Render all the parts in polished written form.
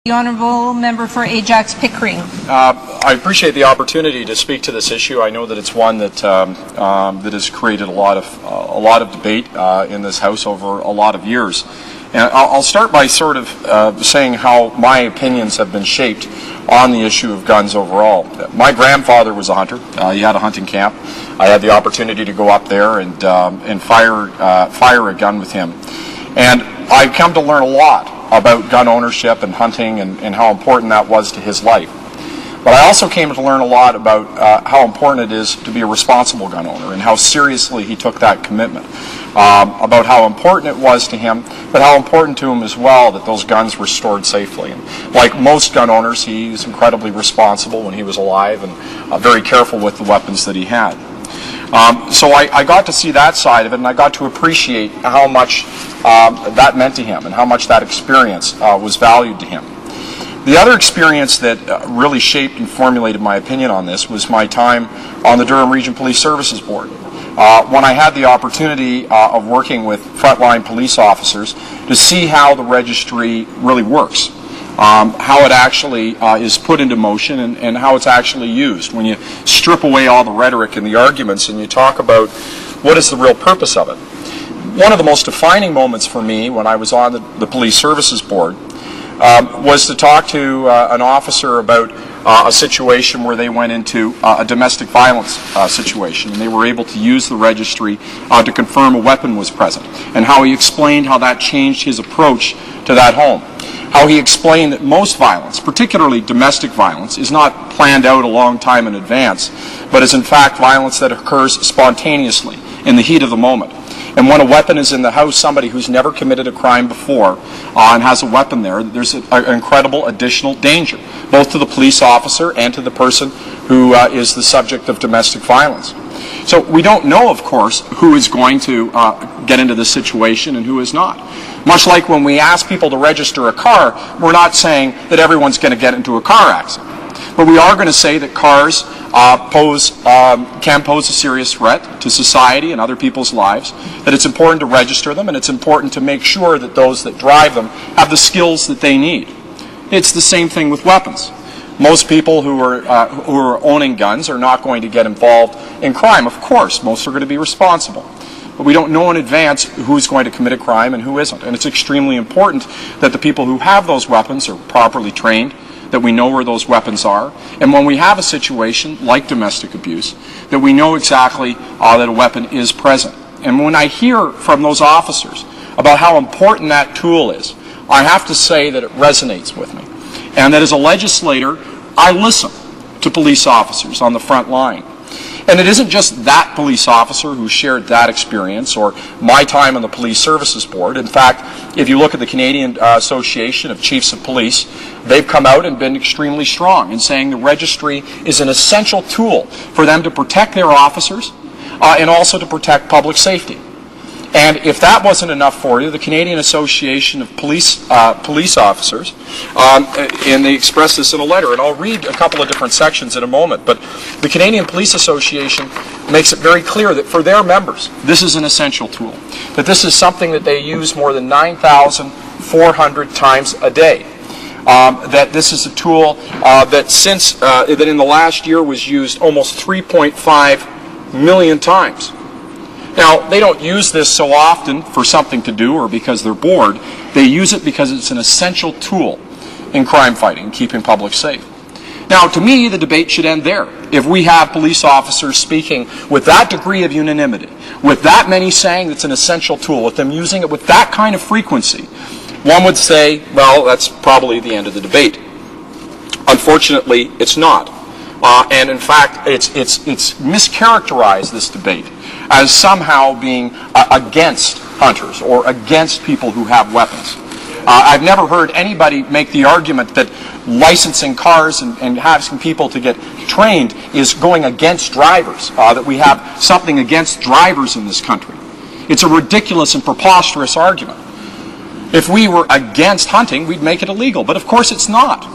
The Honourable Member for Ajax Pickering. I appreciate the opportunity to speak to this issue. I know that it's one that that has created a lot of debate in this House over a lot of years. And I'll start by sort of saying how my opinions have been shaped on the issue of guns overall. My grandfather was a hunter. He had a hunting camp. I had the opportunity to go up there and fire a gun with him. And I've come to learn a lot about gun ownership and hunting and how important that was to his life. But I also came to learn a lot about how important it is to be a responsible gun owner and how seriously he took that commitment, about how important it was to him, but how important to him as well that those guns were stored safely. And like most gun owners, he was incredibly responsible when he was alive and very careful with the weapons that he had. So I got to see that side of it, and I got to appreciate how much that meant to him and how much that experience was valued to him. The other experience that really shaped and formulated my opinion on this was my time on the Durham Region Police Services Board. When I had the opportunity of working with frontline police officers to see how the registry really works. How it actually is put into motion and how it's actually used. When you strip away all the rhetoric and the arguments and you talk about what is the real purpose of it. One of the most defining moments for me when I was on the Police Services Board was to talk to an officer about a situation where they went into a domestic violence situation, and they were able to use the registry to confirm a weapon was present, and how he explained how that changed his approach to that home. How he explained that most violence, particularly domestic violence, is not planned out a long time in advance, but is in fact violence that occurs spontaneously in the heat of the moment. And when a weapon is in the house, somebody who's never committed a crime before and has a weapon there, there's an incredible additional danger, both to the police officer and to the person who is the subject of domestic violence. So we don't know, of course, who is going to get into this situation and who is not. Much like when we ask people to register a car, we're not saying that everyone's going to get into a car accident. But we are going to say that cars can pose a serious threat to society and other people's lives, that it's important to register them, and it's important to make sure that those that drive them have the skills that they need. It's the same thing with weapons. Most people who are owning guns are not going to get involved in crime. Of course, most are going to be responsible. But we don't know in advance who's going to commit a crime and who isn't. And it's extremely important that the people who have those weapons are properly trained, that we know where those weapons are, and when we have a situation like domestic abuse, that we know exactly that a weapon is present. And when I hear from those officers about how important that tool is, I have to say that it resonates with me. And that as a legislator, I listen to police officers on the front line. And it isn't just that police officer who shared that experience or my time on the Police Services Board. In fact, if you look at the Canadian Association of Chiefs of Police, they've come out and been extremely strong in saying the registry is an essential tool for them to protect their officers and also to protect public safety. And if that wasn't enough for you, the Canadian Association of Police Officers, and they expressed this in a letter, and I'll read a couple of different sections in a moment, but the Canadian Police Association makes it very clear that for their members, this is an essential tool, that this is something that they use more than 9,400 times a day. That this is a tool that in the last year was used almost 3.5 million times. Now, they don't use this so often for something to do or because they're bored. They use it because it's an essential tool in crime fighting, keeping public safe. Now, to me, the debate should end there. If we have police officers speaking with that degree of unanimity, with that many saying it's an essential tool, with them using it with that kind of frequency, one would say, well, that's probably the end of the debate. Unfortunately, it's not. And in fact, it's mischaracterized, this debate, as somehow being against hunters or against people who have weapons. I've never heard anybody make the argument that licensing cars and having people to get trained is going against drivers, that we have something against drivers in this country. It's a ridiculous and preposterous argument. If we were against hunting, we'd make it illegal, but of course it's not.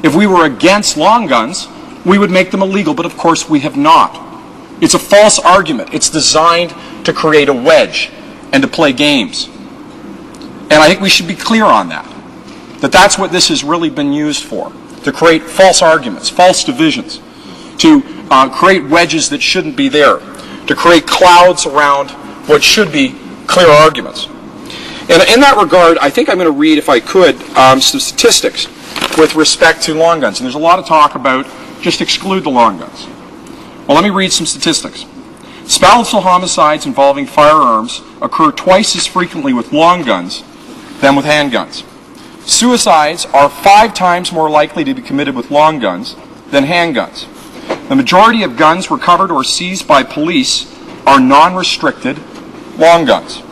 If we were against long guns, we would make them illegal, but of course we have not. It's a false argument. It's designed to create a wedge and to play games. And I think we should be clear on that. that that's what this has really been used for, to create false arguments, false divisions, to create wedges that shouldn't be there, to create clouds around what should be clear arguments. And in that regard, I think I'm going to read, if I could, some statistics with respect to long guns. And there's a lot of talk about just exclude the long guns. Well, let me read some statistics. Spousal homicides involving firearms occur twice as frequently with long guns than with handguns. Suicides are 5 times more likely to be committed with long guns than handguns. The majority of guns recovered or seized by police are non-restricted long guns.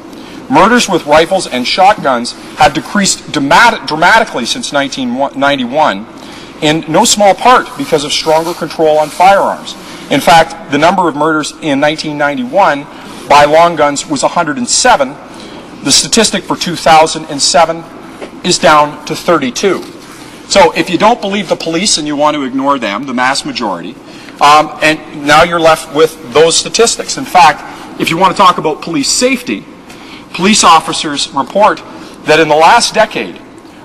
Murders with rifles and shotguns have decreased dramatically since 1991, in no small part because of stronger control on firearms. In fact, the number of murders in 1991 by long guns was 107. The statistic for 2007 is down to 32. So if you don't believe the police and you want to ignore them, the mass majority, and now you're left with those statistics. In fact, if you want to talk about police safety, police officers report that in the last decade,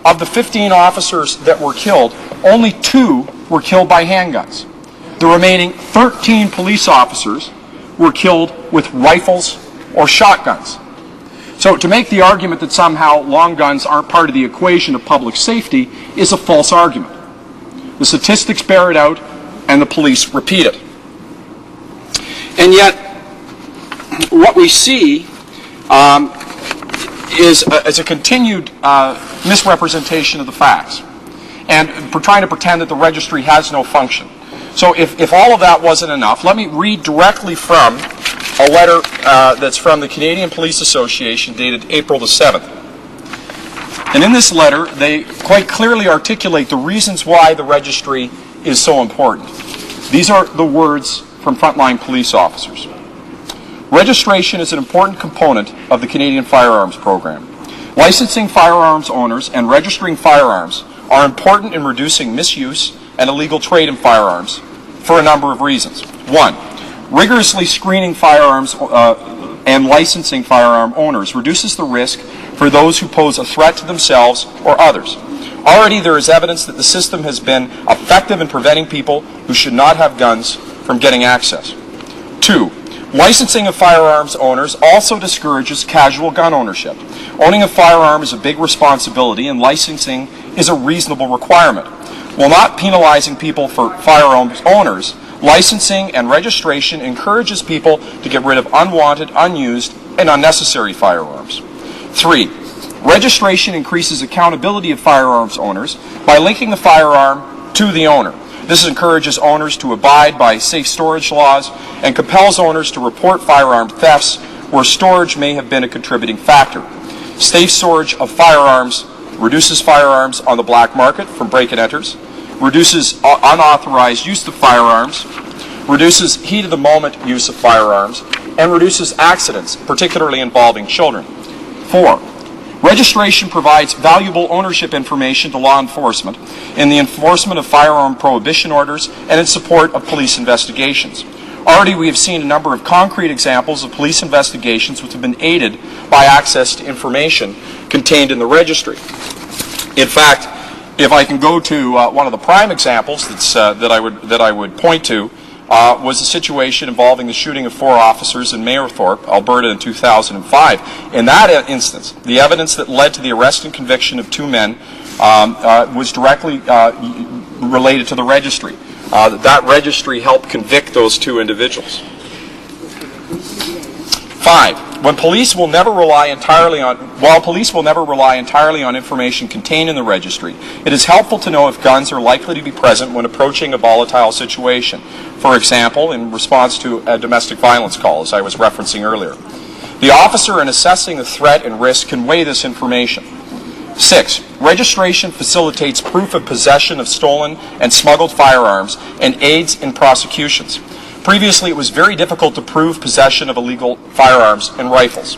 of the 15 officers that were killed, only 2 were killed by handguns. The remaining 13 police officers were killed with rifles or shotguns. So to make the argument that somehow long guns aren't part of the equation of public safety is a false argument. The statistics bear it out, and the police repeat it. And yet, what we see is a continued misrepresentation of the facts, and for trying to pretend that the registry has no function. So if all of that wasn't enough, let me read directly from a letter that's from the Canadian Police Association dated April the 7th. And in this letter, they quite clearly articulate the reasons why the registry is so important. These are the words from frontline police officers. Registration is an important component of the Canadian firearms program. Licensing firearms owners and registering firearms are important in reducing misuse and illegal trade in firearms for a number of reasons. 1, rigorously screening firearms and licensing firearm owners reduces the risk for those who pose a threat to themselves or others. Already there is evidence that the system has been effective in preventing people who should not have guns from getting access. 2, licensing of firearms owners also discourages casual gun ownership. Owning a firearm is a big responsibility, and licensing is a reasonable requirement. While not penalizing people for firearms owners, licensing and registration encourages people to get rid of unwanted, unused, and unnecessary firearms. 3, registration increases accountability of firearms owners by linking the firearm to the owner. This encourages owners to abide by safe storage laws and compels owners to report firearm thefts where storage may have been a contributing factor. Safe storage of firearms reduces firearms on the black market from break-and-enters, reduces unauthorized use of firearms, reduces heat-of-the-moment use of firearms, and reduces accidents, particularly involving children. 4, registration provides valuable ownership information to law enforcement in the enforcement of firearm prohibition orders and in support of police investigations. Already we have seen a number of concrete examples of police investigations which have been aided by access to information contained in the registry. In fact, if I can go to one of the prime examples that I would point to, was a situation involving the shooting of 4 officers in Mayerthorpe, Alberta in 2005. In that instance, the evidence that led to the arrest and conviction of 2 men was directly related to the registry. That registry helped convict those 2 individuals. 5, while police will never rely entirely on information contained in the registry, it is helpful to know if guns are likely to be present when approaching a volatile situation. For example, in response to a domestic violence call, as I was referencing earlier. The officer, in assessing the threat and risk, can weigh this information. 6, registration facilitates proof of possession of stolen and smuggled firearms and aids in prosecutions. Previously, it was very difficult to prove possession of illegal firearms and rifles.